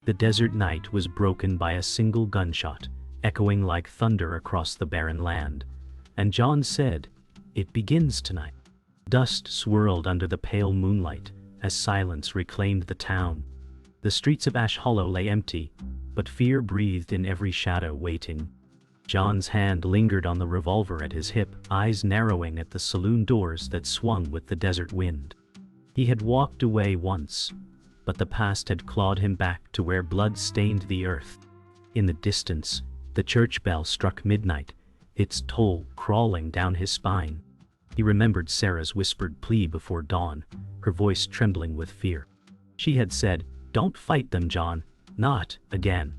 The desert night was broken by a single gunshot, echoing like thunder across the barren land. And John said, "It begins tonight." Dust swirled under the pale moonlight as silence reclaimed the town. The streets of Ash Hollow lay empty, but fear breathed in every shadow waiting. John's hand lingered on the revolver at his hip, eyes narrowing at the saloon doors that swung with the desert wind. He had walked away once, but the past had clawed him back to where blood stained the earth. In the distance, the church bell struck midnight, its toll crawling down his spine. He remembered Sarah's whispered plea before dawn, her voice trembling with fear. She had said, "Don't fight them, John, not again."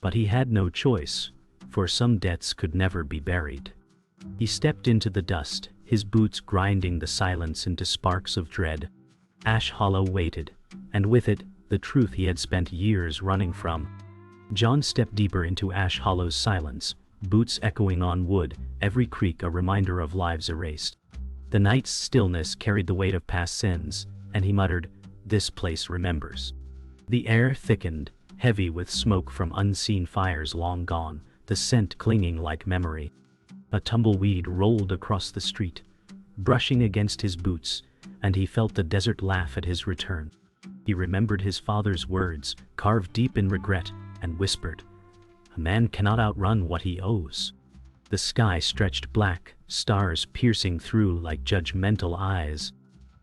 But he had no choice, for some debts could never be buried. He stepped into the dust, his boots grinding the silence into sparks of dread. Ash Hollow waited, and with it, the truth he had spent years running from. John stepped deeper into Ash Hollow's silence, boots echoing on wood, every creak a reminder of lives erased. The night's stillness carried the weight of past sins, and he muttered, "This place remembers." The air thickened, heavy with smoke from unseen fires long gone, the scent clinging like memory. A tumbleweed rolled across the street, brushing against his boots, and he felt the desert laugh at his return. He remembered his father's words, carved deep in regret, and whispered, "A man cannot outrun what he owes." The sky stretched black, stars piercing through like judgmental eyes.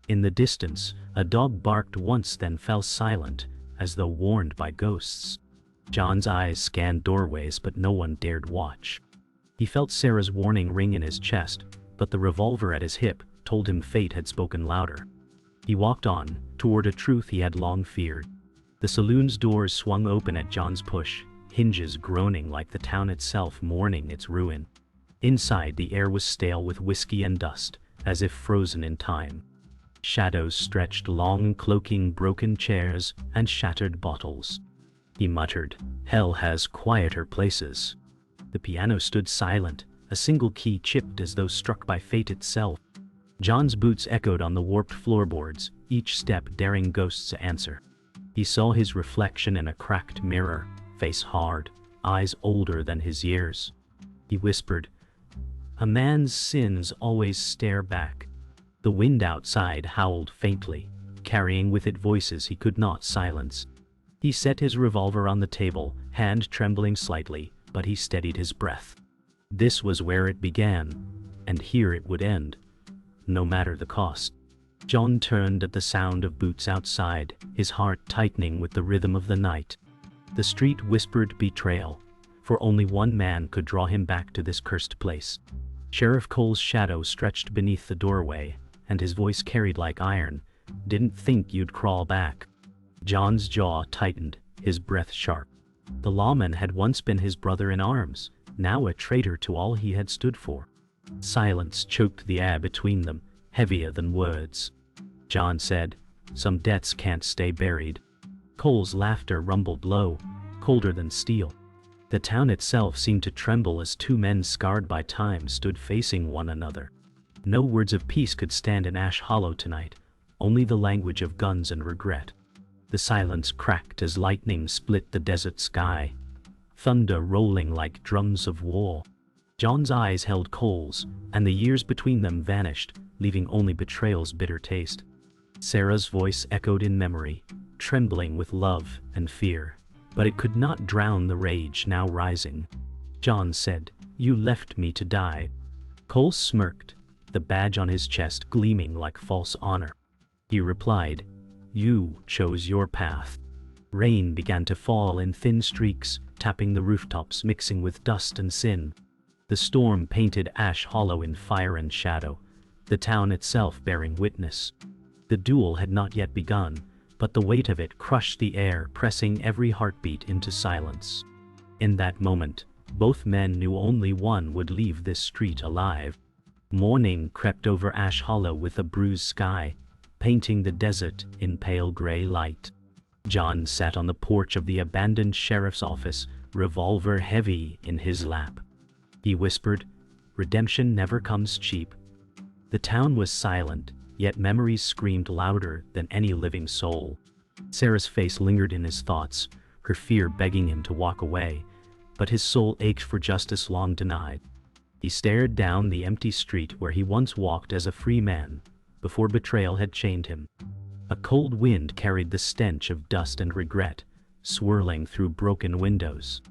In the distance, a dog barked once then fell silent, as though warned by ghosts. John's eyes scanned doorways but no one dared watch. He felt Sarah's warning ring in his chest, but the revolver at his hip told him fate had spoken louder. He walked on, toward a truth he had long feared. The saloon's doors swung open at John's push, hinges groaning like the town itself mourning its ruin. Inside, the air was stale with whiskey and dust, as if frozen in time. Shadows stretched long, cloaking broken chairs and shattered bottles. He muttered, "Hell has quieter places." The piano stood silent, a single key chipped as though struck by fate itself. John's boots echoed on the warped floorboards, each step daring ghosts to answer. He saw his reflection in a cracked mirror, face hard, eyes older than his years. He whispered, "A man's sins always stare back." The wind outside howled faintly, carrying with it voices he could not silence. He set his revolver on the table, hand trembling slightly, but he steadied his breath. This was where it began, and here it would end, no matter the cost. John turned at the sound of boots outside, his heart tightening with the rhythm of the night. The street whispered betrayal, for only one man could draw him back to this cursed place. Sheriff Cole's shadow stretched beneath the doorway, and his voice carried like iron, "Didn't think you'd crawl back." John's jaw tightened, his breath sharp. The lawman had once been his brother in arms, now a traitor to all he had stood for. Silence choked the air between them, heavier than words. John said, "Some debts can't stay buried." Cole's laughter rumbled low, colder than steel. The town itself seemed to tremble as two men scarred by time stood facing one another. No words of peace could stand in Ash Hollow tonight, only the language of guns and regret. The silence cracked as lightning split the desert sky, thunder rolling like drums of war. John's eyes held Cole's, and the years between them vanished, leaving only betrayal's bitter taste. Sarah's voice echoed in memory, trembling with love and fear, but it could not drown the rage now rising. John said, "You left me to die." Cole smirked, the badge on his chest gleaming like false honor. He replied, "You chose your path." Rain began to fall in thin streaks, tapping the rooftops, mixing with dust and sin. The storm painted Ash Hollow in fire and shadow, the town itself bearing witness. The duel had not yet begun, but the weight of it crushed the air, pressing every heartbeat into silence. In that moment, both men knew only one would leave this street alive. Morning crept over Ash Hollow with a bruised sky, painting the desert in pale gray light. John sat on the porch of the abandoned sheriff's office, revolver heavy in his lap. He whispered, "Redemption never comes cheap." The town was silent, yet memories screamed louder than any living soul. Sarah's face lingered in his thoughts, her fear begging him to walk away, but his soul ached for justice long denied. He stared down the empty street where he once walked as a free man, before betrayal had chained him. A cold wind carried the stench of dust and regret, swirling through broken windows.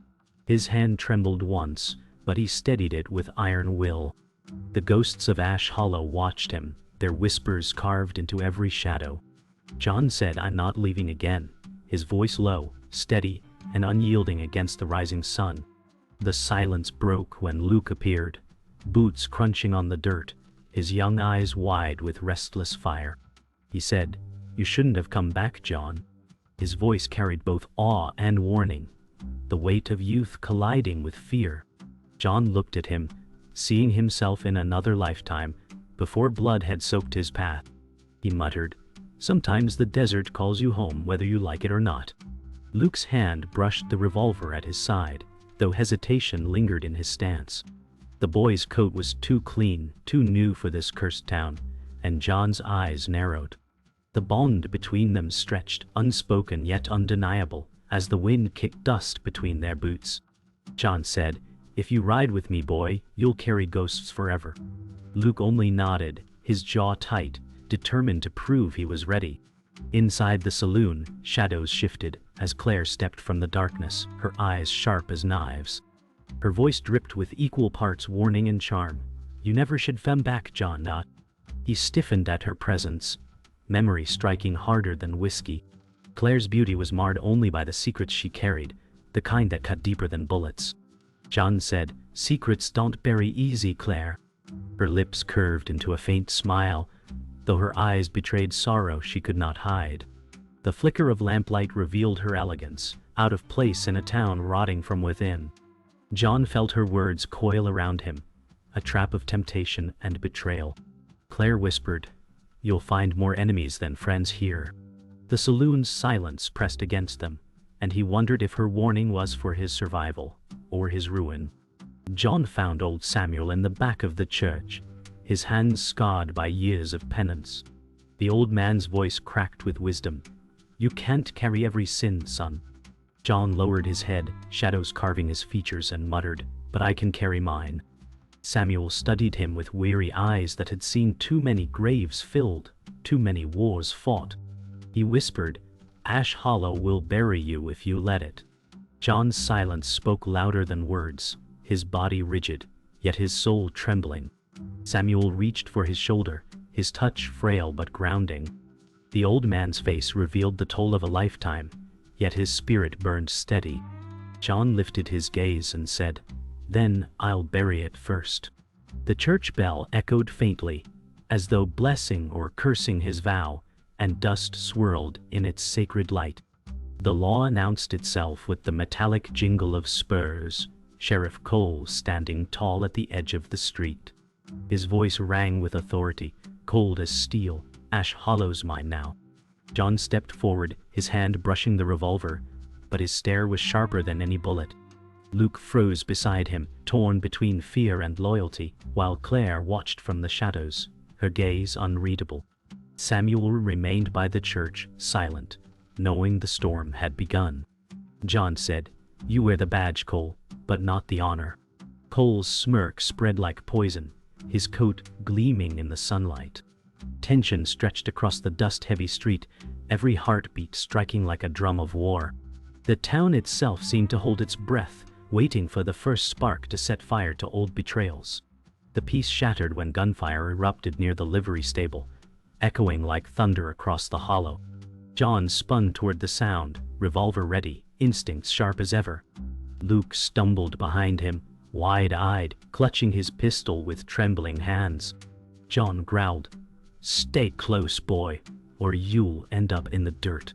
His hand trembled once, but he steadied it with iron will. The ghosts of Ash Hollow watched him, their whispers carved into every shadow. John said, "I'm not leaving again," his voice low, steady, and unyielding against the rising sun. The silence broke when Luke appeared, boots crunching on the dirt, his young eyes wide with restless fire. He said, "You shouldn't have come back, John." His voice carried both awe and warning, the weight of youth colliding with fear. John looked at him, seeing himself in another lifetime, before blood had soaked his path. He muttered, "Sometimes the desert calls you home whether you like it or not." Luke's hand brushed the revolver at his side, though hesitation lingered in his stance. The boy's coat was too clean, too new for this cursed town, and John's eyes narrowed. The bond between them stretched, unspoken yet undeniable, as the wind kicked dust between their boots. John said, "If you ride with me, boy, you'll carry ghosts forever." Luke only nodded, his jaw tight, determined to prove he was ready. Inside the saloon, shadows shifted as Claire stepped from the darkness, her eyes sharp as knives. Her voice dripped with equal parts warning and charm. "You never should come back, John, not." He stiffened at her presence, memory striking harder than whiskey. Claire's beauty was marred only by the secrets she carried, the kind that cut deeper than bullets. John said, "Secrets don't bury easy, Claire." Her lips curved into a faint smile, though her eyes betrayed sorrow she could not hide. The flicker of lamplight revealed her elegance, out of place in a town rotting from within. John felt her words coil around him, a trap of temptation and betrayal. Claire whispered, "You'll find more enemies than friends here." The saloon's silence pressed against them, and he wondered if her warning was for his survival, or his ruin. John found old Samuel in the back of the church, his hands scarred by years of penance. The old man's voice cracked with wisdom. "You can't carry every sin, son." John lowered his head, shadows carving his features, and muttered, "But I can carry mine." Samuel studied him with weary eyes that had seen too many graves filled, too many wars fought. He whispered, "Ash Hollow will bury you if you let it." John's silence spoke louder than words, his body rigid, yet his soul trembling. Samuel reached for his shoulder, his touch frail but grounding. The old man's face revealed the toll of a lifetime, yet his spirit burned steady. John lifted his gaze and said, "Then I'll bury it first." The church bell echoed faintly, as though blessing or cursing his vow, and dust swirled in its sacred light. The law announced itself with the metallic jingle of spurs, Sheriff Cole standing tall at the edge of the street. His voice rang with authority, cold as steel. "Ash Hollow's mine now." John stepped forward, his hand brushing the revolver, but his stare was sharper than any bullet. Luke froze beside him, torn between fear and loyalty, while Claire watched from the shadows, her gaze unreadable. Samuel remained by the church, silent, knowing the storm had begun. John said, "You wear the badge, Cole, but not the honor." Cole's smirk spread like poison, his coat gleaming in the sunlight. Tension stretched across the dust-heavy street, every heartbeat striking like a drum of war. The town itself seemed to hold its breath, waiting for the first spark to set fire to old betrayals. The peace shattered when gunfire erupted near the livery stable, echoing like thunder across the hollow. John spun toward the sound, revolver ready, instincts sharp as ever. Luke stumbled behind him, wide-eyed, clutching his pistol with trembling hands. John growled, "Stay close, boy, or you'll end up in the dirt."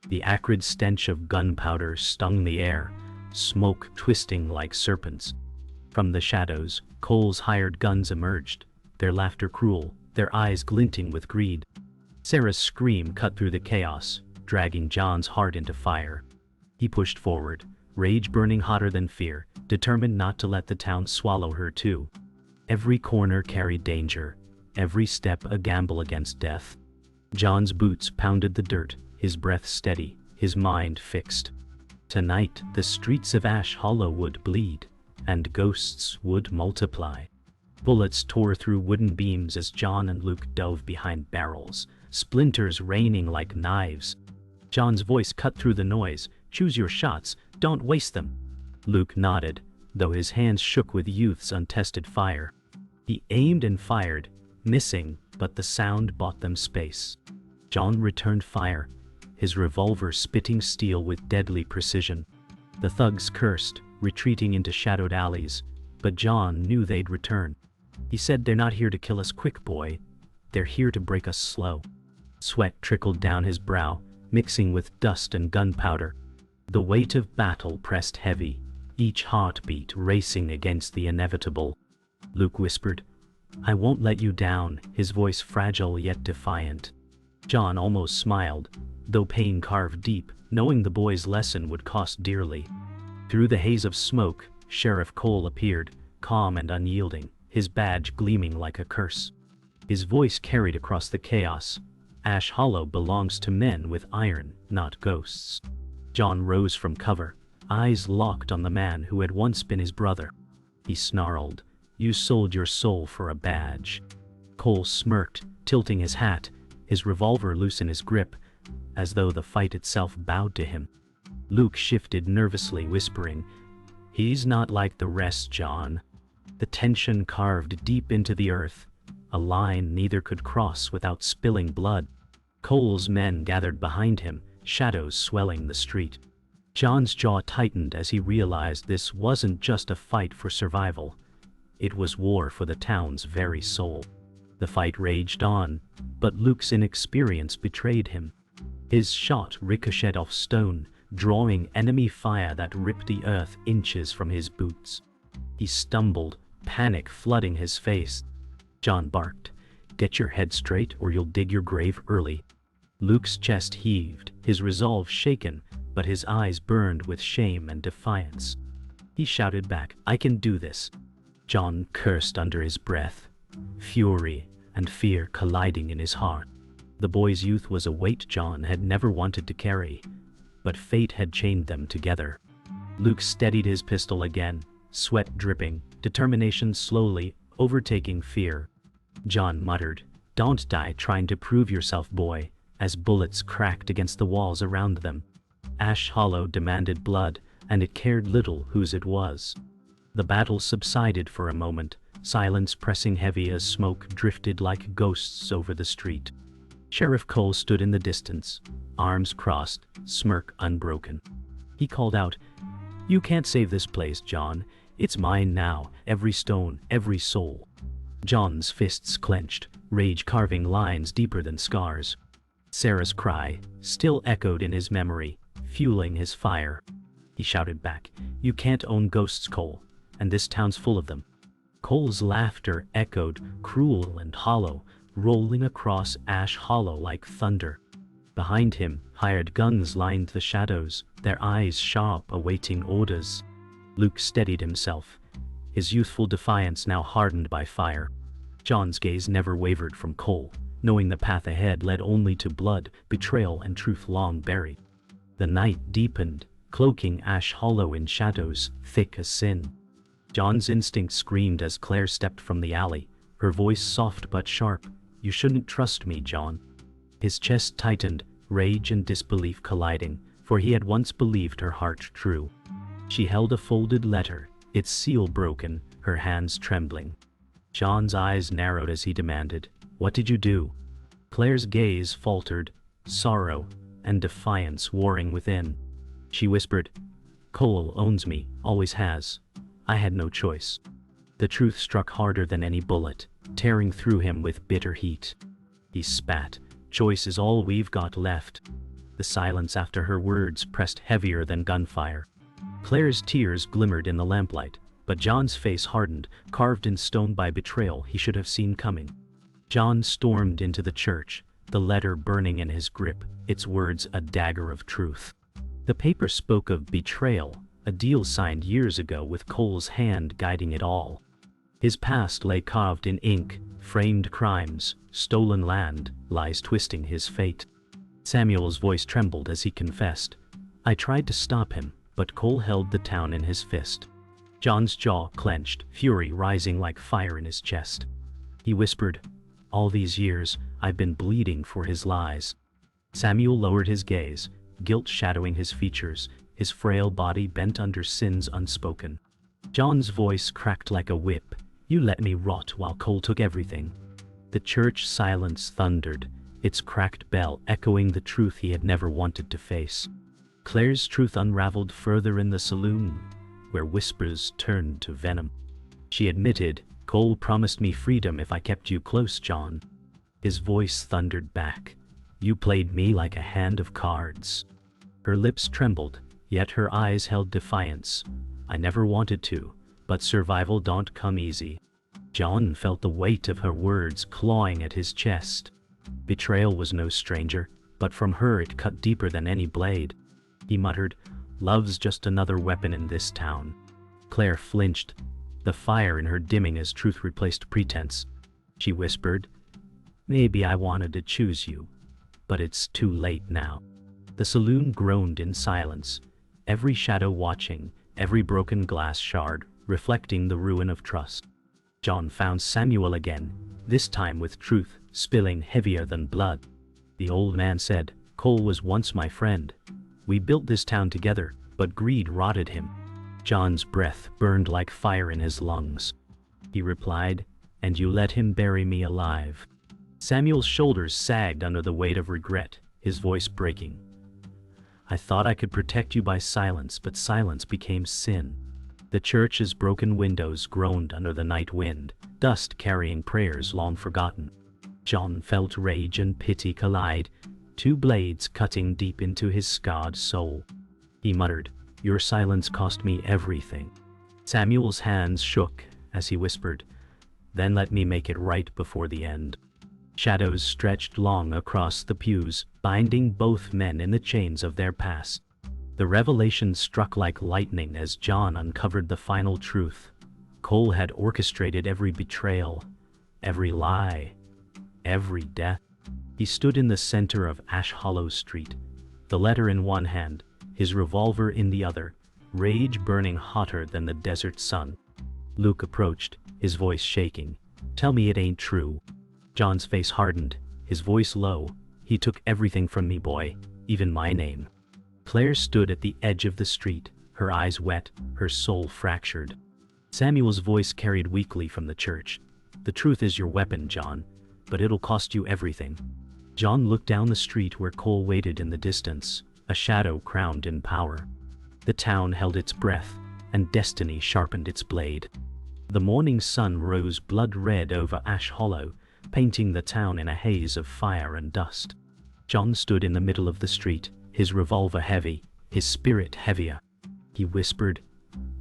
The acrid stench of gunpowder stung the air, smoke twisting like serpents. From the shadows, Cole's hired guns emerged, their laughter cruel, their eyes glinting with greed. Sarah's scream cut through the chaos, dragging John's heart into fire. He pushed forward, rage burning hotter than fear, determined not to let the town swallow her too. Every corner carried danger, every step a gamble against death. John's boots pounded the dirt, his breath steady, his mind fixed. Tonight, the streets of Ash Hollow would bleed, and ghosts would multiply. Bullets tore through wooden beams as John and Luke dove behind barrels, splinters raining like knives. John's voice cut through the noise. "Choose your shots, don't waste them." Luke nodded, though his hands shook with youth's untested fire. He aimed and fired, missing, but the sound bought them space. John returned fire, his revolver spitting steel with deadly precision. The thugs cursed, retreating into shadowed alleys, but John knew they'd return. He said, "They're not here to kill us quick, boy. They're here to break us slow." Sweat trickled down his brow, mixing with dust and gunpowder. The weight of battle pressed heavy, each heartbeat racing against the inevitable. Luke whispered, "I won't let you down," his voice fragile yet defiant. John almost smiled, though pain carved deep, knowing the boy's lesson would cost dearly. Through the haze of smoke, Sheriff Cole appeared, calm and unyielding, his badge gleaming like a curse. His voice carried across the chaos. "Ash Hollow belongs to men with iron, not ghosts." John rose from cover, eyes locked on the man who had once been his brother. He snarled, "You sold your soul for a badge." Cole smirked, tilting his hat, his revolver loose in his grip, as though the fight itself bowed to him. Luke shifted nervously, whispering, "He's not like the rest, John." The tension carved deep into the earth, a line neither could cross without spilling blood. Cole's men gathered behind him, shadows swelling the street. John's jaw tightened as he realized this wasn't just a fight for survival. It was war for the town's very soul. The fight raged on, but Luke's inexperience betrayed him. His shot ricocheted off stone, drawing enemy fire that ripped the earth inches from his boots. He stumbled, panic flooding his face. John barked, "Get your head straight or you'll dig your grave early." Luke's chest heaved, his resolve shaken, but his eyes burned with shame and defiance. He shouted back, "I can do this." John cursed under his breath, fury and fear colliding in his heart. The boy's youth was a weight John had never wanted to carry, but fate had chained them together. Luke steadied his pistol again, sweat dripping, determination slowly overtaking fear. John muttered, "Don't die trying to prove yourself, boy," as bullets cracked against the walls around them. Ash Hollow demanded blood, and it cared little whose it was. The battle subsided for a moment, silence pressing heavy as smoke drifted like ghosts over the street. Sheriff Cole stood in the distance, arms crossed, smirk unbroken. He called out, "You can't save this place, John. It's mine now, every stone, every soul." John's fists clenched, rage carving lines deeper than scars. Sarah's cry still echoed in his memory, fueling his fire. He shouted back, "You can't own ghosts, Cole, and this town's full of them." Cole's laughter echoed, cruel and hollow, rolling across Ash Hollow like thunder. Behind him, hired guns lined the shadows, their eyes sharp, awaiting orders. Luke steadied himself, his youthful defiance now hardened by fire. John's gaze never wavered from Cole, knowing the path ahead led only to blood, betrayal, and truth long buried. The night deepened, cloaking Ash Hollow in shadows, thick as sin. John's instinct screamed as Claire stepped from the alley, her voice soft but sharp. "You shouldn't trust me, John." His chest tightened, rage and disbelief colliding, for he had once believed her heart true. She held a folded letter, its seal broken, her hands trembling. John's eyes narrowed as he demanded, "What did you do?" Claire's gaze faltered, sorrow and defiance warring within. She whispered, "Cole owns me, always has. I had no choice." The truth struck harder than any bullet, tearing through him with bitter heat. He spat, "Choice is all we've got left." The silence after her words pressed heavier than gunfire. Claire's tears glimmered in the lamplight, but John's face hardened, carved in stone by betrayal he should have seen coming. John stormed into the church, the letter burning in his grip, its words a dagger of truth. The paper spoke of betrayal, a deal signed years ago with Cole's hand guiding it all. His past lay carved in ink, framed crimes, stolen land, lies twisting his fate. Samuel's voice trembled as he confessed, "I tried to stop him, but Cole held the town in his fist. John's jaw clenched, fury rising like fire in his chest. He whispered, "All these years, I've been bleeding for his lies." Samuel lowered his gaze, guilt shadowing his features, his frail body bent under sins unspoken. John's voice cracked like a whip. "You let me rot while Cole took everything." The church silence thundered, its cracked bell echoing the truth he had never wanted to face. Claire's truth unraveled further in the saloon, where whispers turned to venom. She admitted, "Cole promised me freedom if I kept you close, John." His voice thundered back, "You played me like a hand of cards." Her lips trembled, yet her eyes held defiance. "I never wanted to, but survival don't come easy." John felt the weight of her words clawing at his chest. Betrayal was no stranger, but from her it cut deeper than any blade. He muttered, "Love's just another weapon in this town." Claire flinched, the fire in her dimming as truth replaced pretense. She whispered, "Maybe I wanted to choose you, but it's too late now." The saloon groaned in silence, every shadow watching, every broken glass shard reflecting the ruin of trust. John found Samuel again, this time with truth spilling heavier than blood. The old man said, "Cole was once my friend. We built this town together, but greed rotted him." John's breath burned like fire in his lungs. He replied, "And you let him bury me alive." Samuel's shoulders sagged under the weight of regret, his voice breaking. "I thought I could protect you by silence, but silence became sin." The church's broken windows groaned under the night wind, dust carrying prayers long forgotten. John felt rage and pity collide, two blades cutting deep into his scarred soul. He muttered, "Your silence cost me everything." Samuel's hands shook as he whispered, "Then let me make it right before the end." Shadows stretched long across the pews, binding both men in the chains of their past. The revelation struck like lightning as John uncovered the final truth. Cole had orchestrated every betrayal, every lie, every death. He stood in the center of Ash Hollow Street, the letter in one hand, his revolver in the other, rage burning hotter than the desert sun. Luke approached, his voice shaking. "Tell me it ain't true." John's face hardened, his voice low. "He took everything from me, boy, even my name." Claire stood at the edge of the street, her eyes wet, her soul fractured. Samuel's voice carried weakly from the church. "The truth is your weapon, John, but it'll cost you everything." John looked down the street where Cole waited in the distance, a shadow crowned in power. The town held its breath, and destiny sharpened its blade. The morning sun rose blood red over Ash Hollow, painting the town in a haze of fire and dust. John stood in the middle of the street, his revolver heavy, his spirit heavier. He whispered,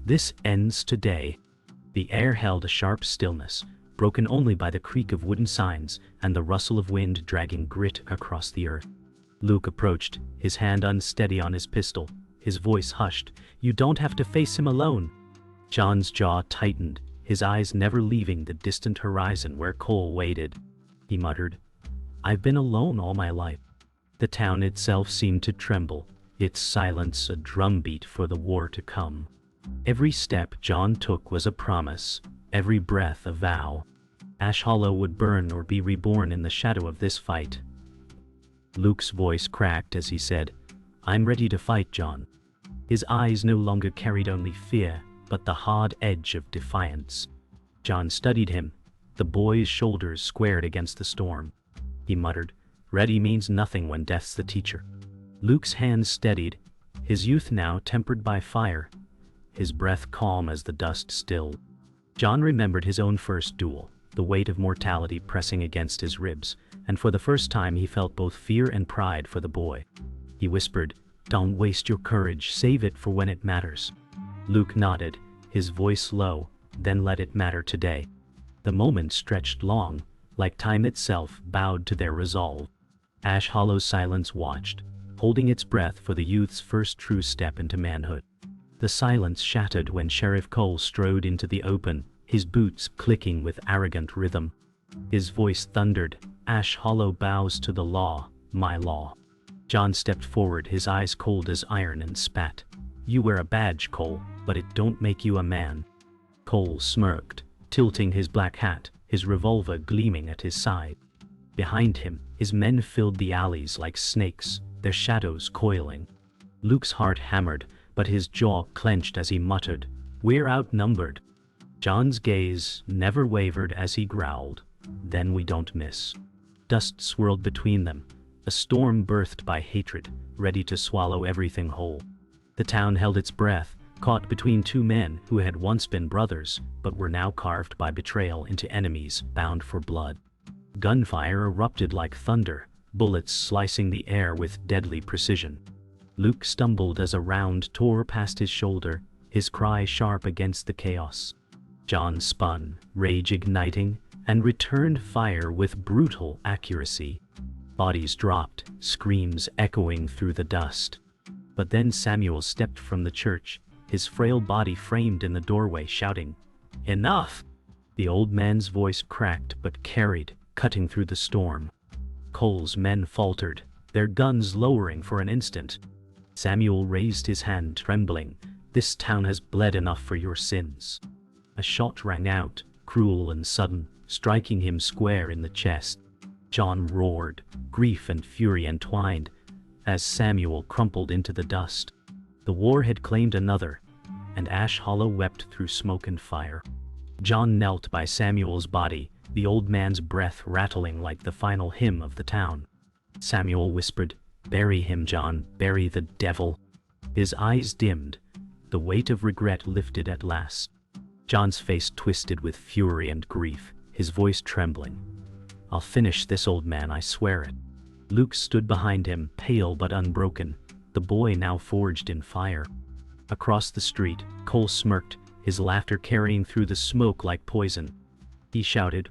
"This ends today." The air held a sharp stillness, broken only by the creak of wooden signs and the rustle of wind dragging grit across the earth. Luke approached, his hand unsteady on his pistol, his voice hushed. "You don't have to face him alone." John's jaw tightened, his eyes never leaving the distant horizon where Cole waited. He muttered, "I've been alone all my life." The town itself seemed to tremble, its silence a drumbeat for the war to come. Every step John took was a promise, every breath a vow. Ash Hollow would burn or be reborn in the shadow of this fight. Luke's voice cracked as he said, "I'm ready to fight, John." His eyes no longer carried only fear, but the hard edge of defiance. John studied him, the boy's shoulders squared against the storm. He muttered, "Ready means nothing when death's the teacher." Luke's hands steadied, his youth now tempered by fire, his breath calm as the dust stilled. John remembered his own first duel, the weight of mortality pressing against his ribs, and for the first time he felt both fear and pride for the boy. He whispered, "Don't waste your courage, save it for when it matters." Luke nodded, his voice low, "Then let it matter today." The moment stretched long, like time itself bowed to their resolve. Ash Hollow's silence watched, holding its breath for the youth's first true step into manhood. The silence shattered when Sheriff Cole strode into the open, his boots clicking with arrogant rhythm. His voice thundered, "Ash Hollow bows to the law, my law." John stepped forward, his eyes cold as iron, and spat, You wear a badge, Cole, but it don't make you a man. Cole smirked, tilting his black hat, his revolver gleaming at his side. Behind him, his men filled the alleys like snakes, their shadows coiling. Luke's heart hammered, but his jaw clenched as he muttered, "We're outnumbered." John's gaze never wavered as he growled, "Then we don't miss." Dust swirled between them, a storm birthed by hatred, ready to swallow everything whole. The town held its breath, caught between two men who had once been brothers, but were now carved by betrayal into enemies bound for blood. Gunfire erupted like thunder, bullets slicing the air with deadly precision. Luke stumbled as a round tore past his shoulder, his cry sharp against the chaos. John spun, rage igniting, and returned fire with brutal accuracy. Bodies dropped, screams echoing through the dust. But then Samuel stepped from the church, his frail body framed in the doorway, shouting, "Enough!" The old man's voice cracked but carried, cutting through the storm. Cole's men faltered, their guns lowering for an instant. Samuel raised his hand, trembling. "This town has bled enough for your sins." A shot rang out, cruel and sudden, striking him square in the chest. John roared, grief and fury entwined, as Samuel crumpled into the dust. The war had claimed another, and Ash Hollow wept through smoke and fire. John knelt by Samuel's body, the old man's breath rattling like the final hymn of the town. Samuel whispered, "Bury him, John, bury the devil." His eyes dimmed, the weight of regret lifted at last. John's face twisted with fury and grief, his voice trembling. "I'll finish this, old man, I swear it." Luke stood behind him, pale but unbroken, the boy now forged in fire. Across the street, Cole smirked, his laughter carrying through the smoke like poison. He shouted,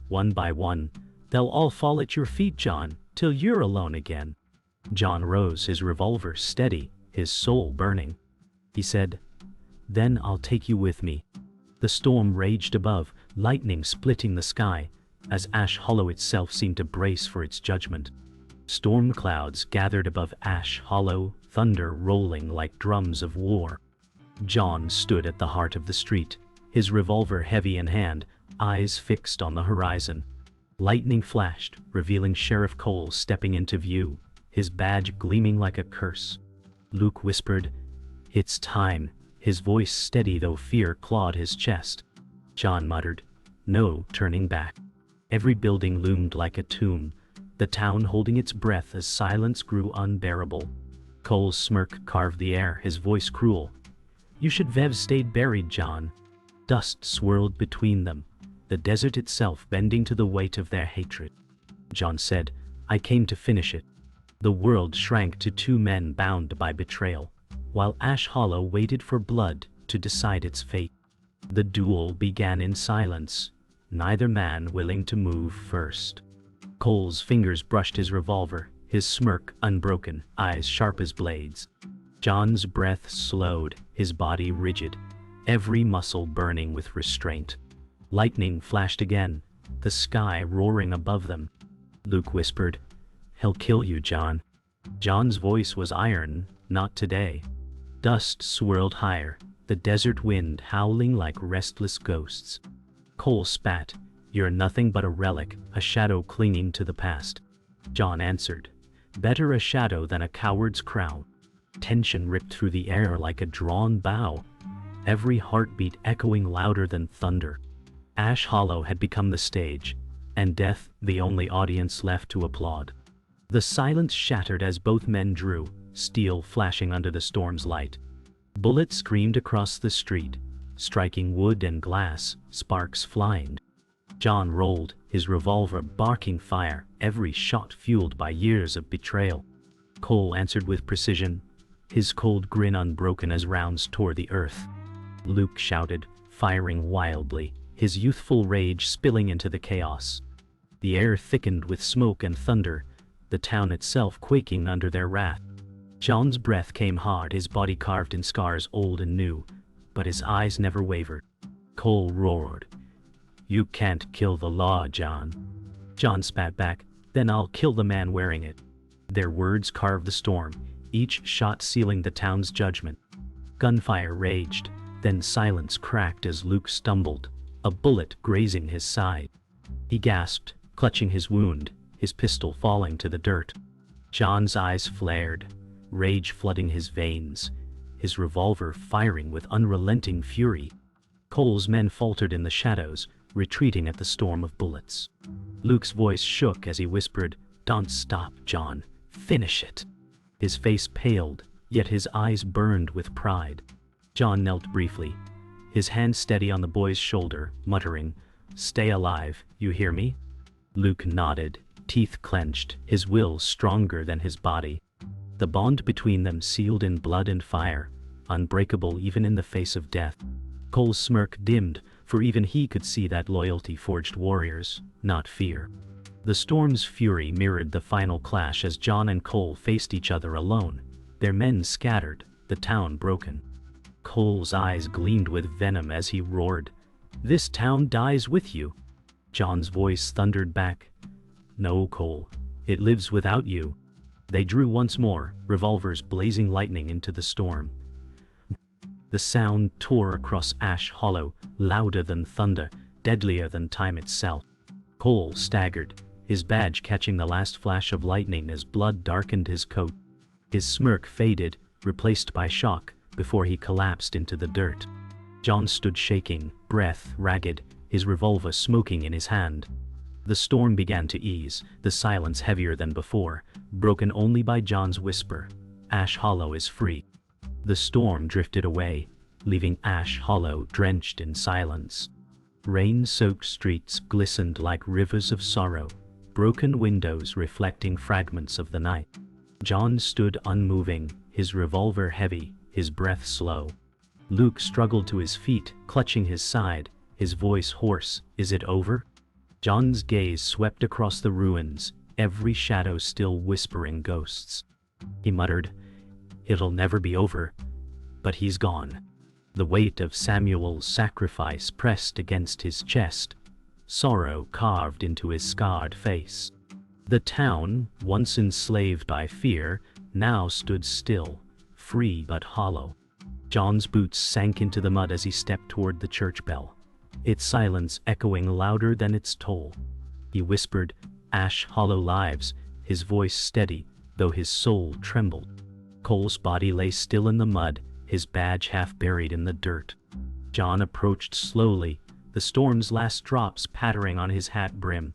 "One by one, they'll all fall at your feet, John, till you're alone again." John rose, his revolver steady, his soul burning. He said, "Then I'll take you with me." The storm raged above, lightning splitting the sky, as Ash Hollow itself seemed to brace for its judgment. Storm clouds gathered above Ash Hollow, thunder rolling like drums of war. John stood at the heart of the street, his revolver heavy in hand, eyes fixed on the horizon. Lightning flashed, revealing Sheriff Cole stepping into view, his badge gleaming like a curse. Luke whispered, "It's time," his voice steady though fear clawed his chest. John muttered, "No turning back." Every building loomed like a tomb, the town holding its breath as silence grew unbearable. Cole's smirk carved the air, his voice cruel. "You should have stayed buried, John." Dust swirled between them, the desert itself bending to the weight of their hatred. John said, "I came to finish it." The world shrank to two men bound by betrayal, while Ash Hollow waited for blood to decide its fate. The duel began in silence, neither man willing to move first. Cole's fingers brushed his revolver, his smirk unbroken, eyes sharp as blades. John's breath slowed, his body rigid, every muscle burning with restraint. Lightning flashed again, the sky roaring above them. Luke whispered, "He'll kill you, John." John's voice was iron, "Not today." Dust swirled higher, the desert wind howling like restless ghosts. Cole spat, "You're nothing but a relic, a shadow clinging to the past." John answered, "Better a shadow than a coward's crown." Tension ripped through the air like a drawn bow, every heartbeat echoing louder than thunder. Ash Hollow had become the stage, and death the only audience left to applaud. The silence shattered as both men drew, steel flashing under the storm's light. Bullets screamed across the street, striking wood and glass, sparks flying. John rolled, his revolver barking fire, every shot fueled by years of betrayal. Cole answered with precision, his cold grin unbroken as rounds tore the earth. Luke shouted, firing wildly, his youthful rage spilling into the chaos. The air thickened with smoke and thunder, the town itself quaking under their wrath. John's breath came hard, his body carved in scars old and new, but his eyes never wavered. Cole roared, "You can't kill the law, John." John spat back, "Then I'll kill the man wearing it." Their words carved the storm, each shot sealing the town's judgment. Gunfire raged, then silence cracked as Luke stumbled, a bullet grazing his side. He gasped, clutching his wound, his pistol falling to the dirt. John's eyes flared, rage flooding his veins, his revolver firing with unrelenting fury. Cole's men faltered in the shadows, retreating at the storm of bullets. Luke's voice shook as he whispered, "Don't stop, John. Finish it." His face paled, yet his eyes burned with pride. John knelt briefly, his hand steady on the boy's shoulder, muttering, "Stay alive, you hear me?" Luke nodded, teeth clenched, his will stronger than his body. The bond between them sealed in blood and fire, unbreakable even in the face of death. Cole's smirk dimmed, for even he could see that loyalty forged warriors, not fear. The storm's fury mirrored the final clash as John and Cole faced each other alone, their men scattered, the town broken. Cole's eyes gleamed with venom as he roared, "This town dies with you." John's voice thundered back, "No, Cole, it lives without you." They drew once more, revolvers blazing lightning into the storm. The sound tore across Ash Hollow, louder than thunder, deadlier than time itself. Cole staggered, his badge catching the last flash of lightning as blood darkened his coat. His smirk faded, replaced by shock, before he collapsed into the dirt. John stood shaking, breath ragged, his revolver smoking in his hand. The storm began to ease, the silence heavier than before, broken only by John's whisper, "Ash Hollow is free." The storm drifted away, leaving Ash Hollow drenched in silence. Rain-soaked streets glistened like rivers of sorrow, broken windows reflecting fragments of the night. John stood unmoving, his revolver heavy, his breath slow. Luke struggled to his feet, clutching his side, his voice hoarse, "Is it over?" John's gaze swept across the ruins, every shadow still whispering ghosts. He muttered, "It'll never be over," but he's gone. The weight of Samuel's sacrifice pressed against his chest, sorrow carved into his scarred face. The town, once enslaved by fear, now stood still, free but hollow. John's boots sank into the mud as he stepped toward the church bell, its silence echoing louder than its toll. He whispered, "Ash Hollow lives," his voice steady, though his soul trembled. Cole's body lay still in the mud, his badge half buried in the dirt. John approached slowly, the storm's last drops pattering on his hat brim.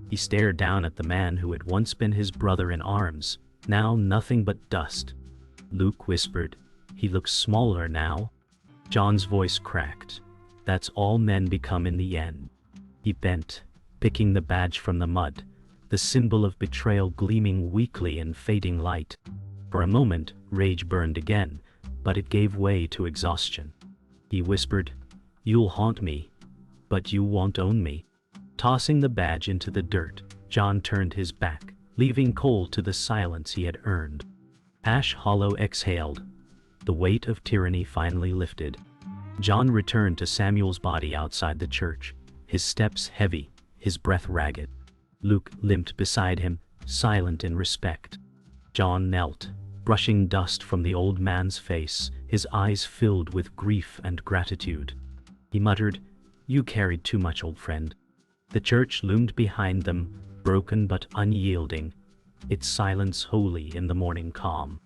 He stared down at the man who had once been his brother in arms, now nothing but dust. Luke whispered, "He looks smaller now." John's voice cracked. "That's all men become in the end." He bent, picking the badge from the mud, the symbol of betrayal gleaming weakly in fading light. For a moment, rage burned again, but it gave way to exhaustion. He whispered, "You'll haunt me, but you won't own me." Tossing the badge into the dirt, John turned his back, leaving Cole to the silence he had earned. Ash Hollow exhaled. The weight of tyranny finally lifted. John returned to Samuel's body outside the church, his steps heavy, his breath ragged. Luke limped beside him, silent in respect. John knelt, brushing dust from the old man's face, his eyes filled with grief and gratitude. He muttered, "You carried too much, old friend." The church loomed behind them, broken but unyielding, its silence holy in the morning calm.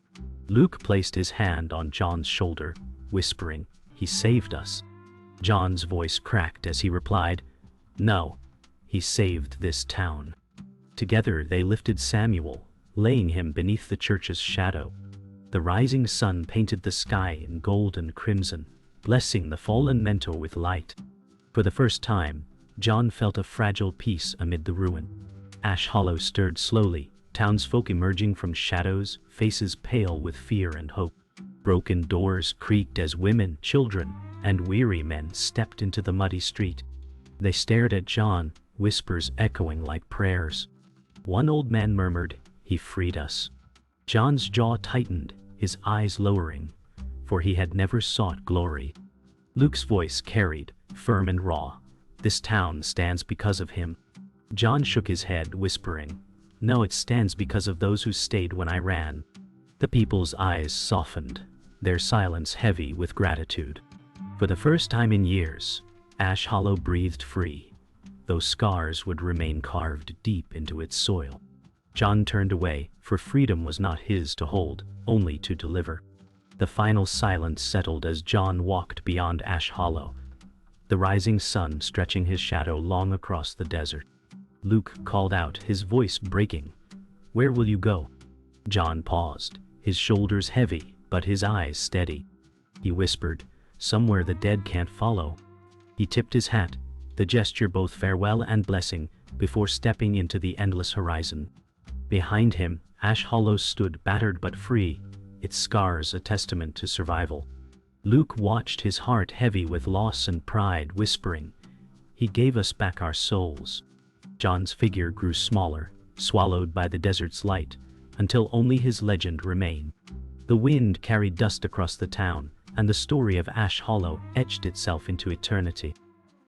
Luke placed his hand on John's shoulder, whispering, "He saved us." John's voice cracked as he replied, "No, he saved this town." Together they lifted Samuel, laying him beneath the church's shadow. The rising sun painted the sky in gold and crimson, blessing the fallen mentor with light. For the first time, John felt a fragile peace amid the ruin. Ash Hollow stirred slowly, townsfolk emerging from shadows, faces pale with fear and hope. Broken doors creaked as women, children, and weary men stepped into the muddy street. They stared at John, whispers echoing like prayers. One old man murmured, "He freed us." John's jaw tightened, his eyes lowering, for he had never sought glory. Luke's voice carried, firm and raw, "This town stands because of him." John shook his head, whispering, "No, it stands because of those who stayed when I ran." The people's eyes softened, their silence heavy with gratitude. For the first time in years, Ash Hollow breathed free, though scars would remain carved deep into its soil. John turned away, for freedom was not his to hold, only to deliver. The final silence settled as John walked beyond Ash Hollow, the rising sun stretching his shadow long across the desert. Luke called out, his voice breaking, "Where will you go?" John paused, his shoulders heavy, but his eyes steady. He whispered, "Somewhere the dead can't follow." He tipped his hat, the gesture both farewell and blessing, before stepping into the endless horizon. Behind him, Ash Hollow stood battered but free, its scars a testament to survival. Luke watched, his heart heavy with loss and pride, whispering, "He gave us back our souls." John's figure grew smaller, swallowed by the desert's light, until only his legend remained. The wind carried dust across the town, and the story of Ash Hollow etched itself into eternity.